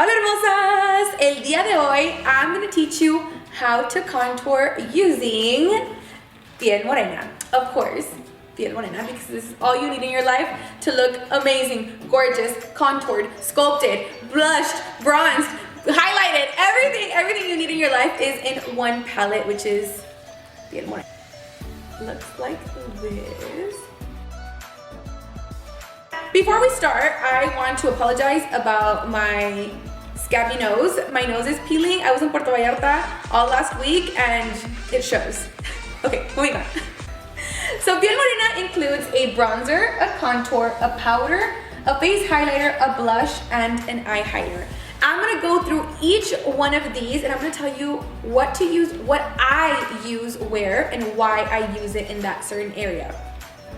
Hola hermosas! El día de hoy I'm going to teach you how to contour using Piel Morena. Of course, Piel Morena, because this is all you need in your life to look amazing, gorgeous, contoured, sculpted, blushed, bronzed, highlighted. Everything you need in your life is in one palette, which is Piel Morena. Looks like this. Before we start, I want to apologize about my scabby nose. My nose is peeling. I was in Puerto Vallarta all last week and it shows. Okay, moving on. So Piel Morena includes a bronzer, a contour, a powder, a face highlighter, a blush, and an eye highlighter. I'm gonna go through each one of these and I'm gonna tell you what to use, what I use where, and why I use it in that certain area.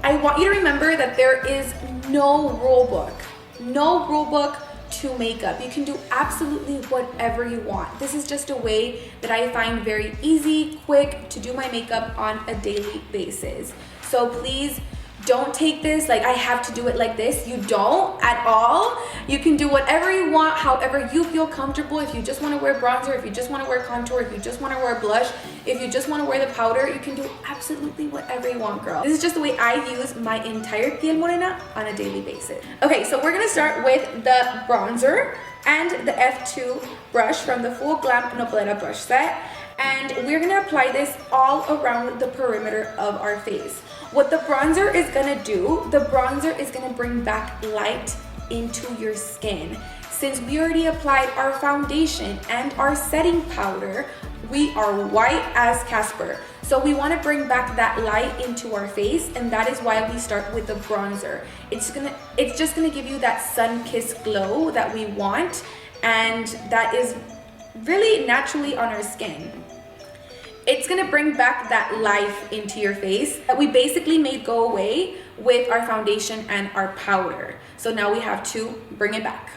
I want you to remember that there is no rule book to makeup. You can do absolutely whatever you want. This is just a way that I find very easy, quick to do my makeup on a daily basis. So please don't take this like I have to do it like this. You don't at all. You can do whatever you want, however you feel comfortable. If you just want to wear bronzer, if you just want to wear contour, if you just want to wear blush, if you just want to wear the powder, you can do absolutely whatever you want, girl. This is just the way I use my entire Piel Morena on a daily basis. Okay, so we're gonna start with the bronzer and the F2 brush from the Full Glam Nopalera brush set. And we're gonna apply this all around the perimeter of our face. What the bronzer is gonna do, the bronzer is gonna bring back light into your skin. Since we already applied our foundation and our setting powder, we are white as Casper. So we wanna bring back that light into our face, and that is why we start with the bronzer. It's just gonna give you that sun-kissed glow that we want, and that is really naturally on our skin. It's gonna bring back that life into your face that we basically made go away with our foundation and our powder. So now we have to bring it back.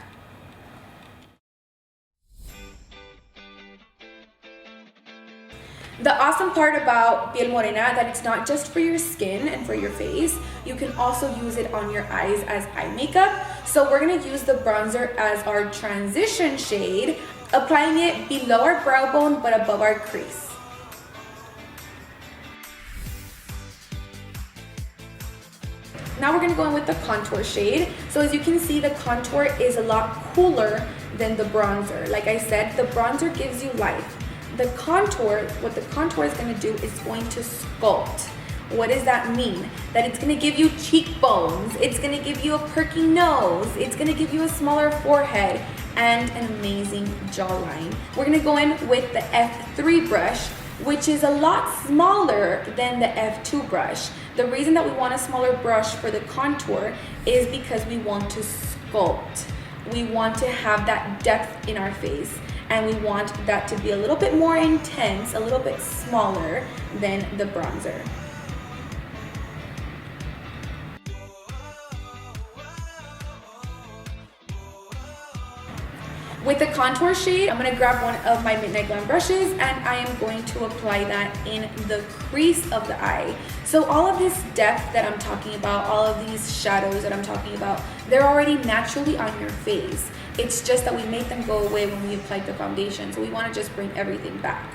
The awesome part about Piel Morena that it's not just for your skin and for your face, you can also use it on your eyes as eye makeup. So we're gonna use the bronzer as our transition shade, applying it below our brow bone but above our crease. Now we're gonna go in with the contour shade. So as you can see, the contour is a lot cooler than the bronzer. Like I said, the bronzer gives you life. The contour, what the contour is gonna do is going to sculpt. What does that mean? That it's gonna give you cheekbones, it's gonna give you a perky nose, it's gonna give you a smaller forehead, and an amazing jawline. We're gonna go in with the F3 brush, which is a lot smaller than the F2 brush. The reason that we want a smaller brush for the contour is because we want to sculpt. We want to have that depth in our face, and we want that to be a little bit more intense, a little bit smaller than the bronzer. With the contour shade, I'm gonna grab one of my Midnight Glam brushes and I am going to apply that in the crease of the eye. So all of this depth that I'm talking about, all of these shadows that I'm talking about, they're already naturally on your face. It's just that we made them go away when we applied the foundation. So we wanna just bring everything back.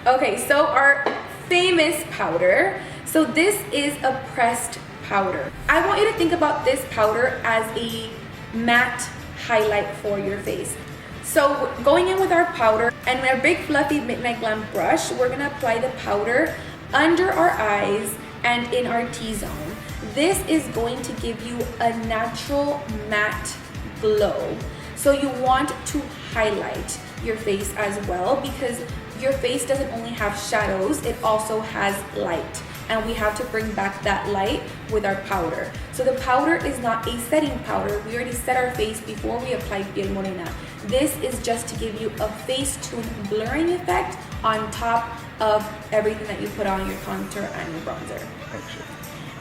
Okay, so our famous powder. So this is a pressed powder. I want you to think about this powder as a matte highlight for your face. So going in with our powder and our big fluffy Midnight Glam brush, we're gonna apply the powder under our eyes and in our T-zone. This is going to give you a natural matte glow. So you want to highlight your face as well, because your face doesn't only have shadows, it also has light. And we have to bring back that light with our powder. So the powder is not a setting powder. We already set our face before we applied Piel Morena. This is just to give you a Facetune blurring effect on top of everything that you put on your contour and your bronzer.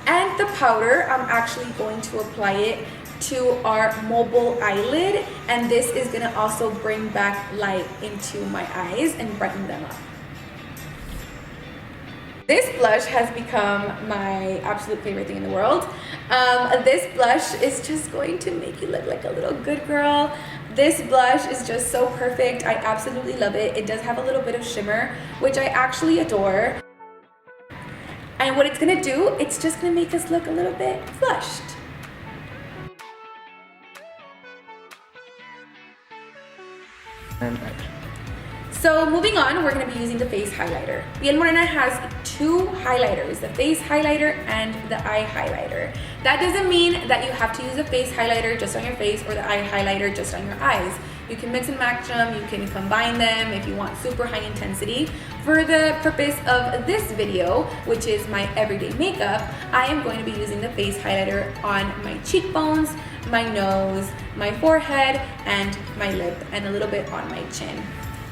And the powder, I'm actually going to apply it to our mobile eyelid, and this is gonna also bring back light into my eyes and brighten them up. This blush has become my absolute favorite thing in the world. This blush is just going to make you look like a little good girl. This blush is just so perfect. I absolutely love it. It does have a little bit of shimmer, which I actually adore. And what it's gonna do, it's just gonna make us look a little bit flushed. So moving on, we're gonna be using the face highlighter. Piel Morena has two highlighters, the face highlighter and the eye highlighter. That doesn't mean that you have to use a face highlighter just on your face or the eye highlighter just on your eyes. You can mix and match them, you can combine them if you want super high intensity. For the purpose of this video, which is my everyday makeup, I am going to be using the face highlighter on my cheekbones, my nose, my forehead, and my lip, and a little bit on my chin.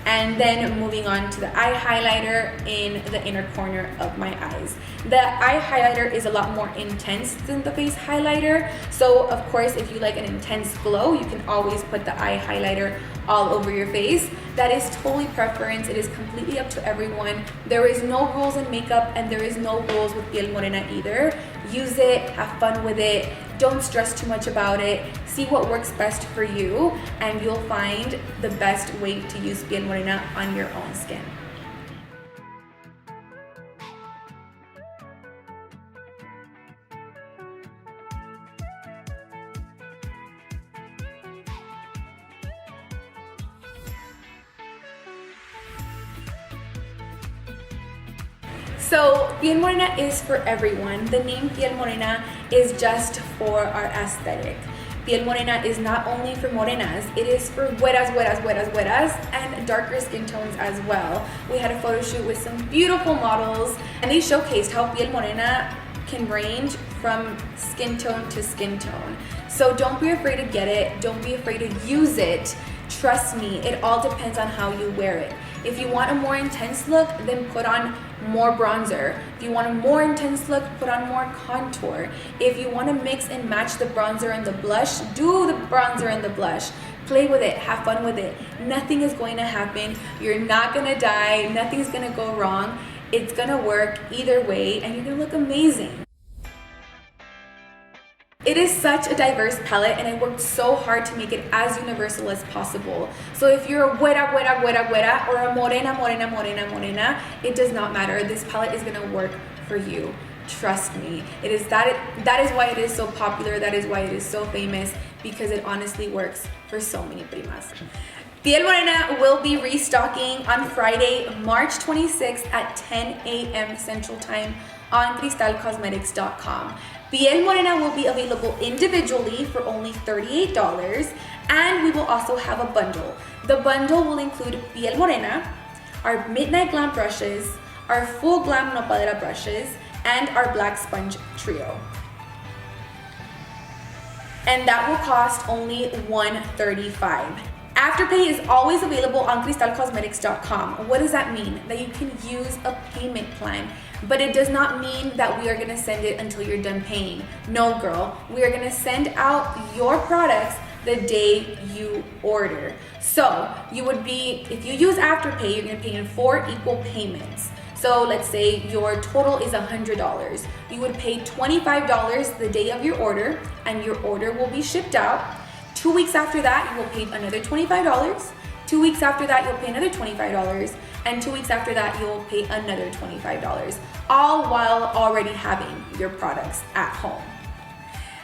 And then moving on to the eye highlighter in the inner corner of my eyes. The eye highlighter is a lot more intense than the face highlighter. So of course, if you like an intense glow, you can always put the eye highlighter all over your face. That is totally preference. It is completely up to everyone. There is no rules in makeup and there is no rules with Piel Morena either. Use it, have fun with it. Don't stress too much about it. See what works best for you and you'll find the best way to use Piel Morena on your own skin. So Piel Morena is for everyone. The name Piel Morena is just for our aesthetic. Piel Morena is not only for morenas, it is for güeras, and darker skin tones as well. We had a photo shoot with some beautiful models and they showcased how Piel Morena can range from skin tone to skin tone. So don't be afraid to get it, don't be afraid to use it. Trust me, it all depends on how you wear it. If you want a more intense look, then put on more bronzer. If you want a more intense look, put on more contour. If you want to mix and match the bronzer and the blush, do the bronzer and the blush. Play with it, have fun with it. Nothing is going to happen. You're not gonna die, nothing's gonna go wrong. It's gonna work either way and you're gonna look amazing. It is such a diverse palette and I worked so hard to make it as universal as possible. So if you're a güera or a morena, it does not matter. This palette is gonna work for you. Trust me. That is why it is so popular, that is why it is so famous, because it honestly works for so many primas. Piel Morena will be restocking on Friday, March 26th at 10 a.m. Central Time on cristalcosmetics.com. Piel Morena will be available individually for only $38, and we will also have a bundle. The bundle will include Piel Morena, our Midnight Glam brushes, our Full Glam Nopalera brushes, and our Black Sponge Trio. And that will cost only $135. Afterpay is always available on cristalcosmetics.com. What does that mean? That you can use a payment plan, but it does not mean that we are gonna send it until you're done paying. No, girl, we are gonna send out your products the day you order. So if you use Afterpay, you're gonna pay in 4 equal payments. So let's say your total is $100. You would pay $25 the day of your order, and your order will be shipped out. 2 weeks after that, you will pay another $25. 2 weeks after that, you'll pay another $25. And 2 weeks after that, you'll pay another $25. All while already having your products at home.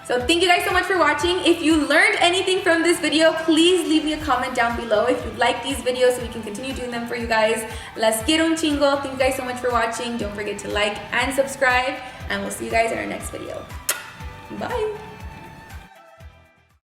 So thank you guys so much for watching. If you learned anything from this video, please leave me a comment down below if you like these videos so we can continue doing them for you guys. Las quiero un chingo. Thank you guys so much for watching. Don't forget to like and subscribe, and we'll see you guys in our next video. Bye.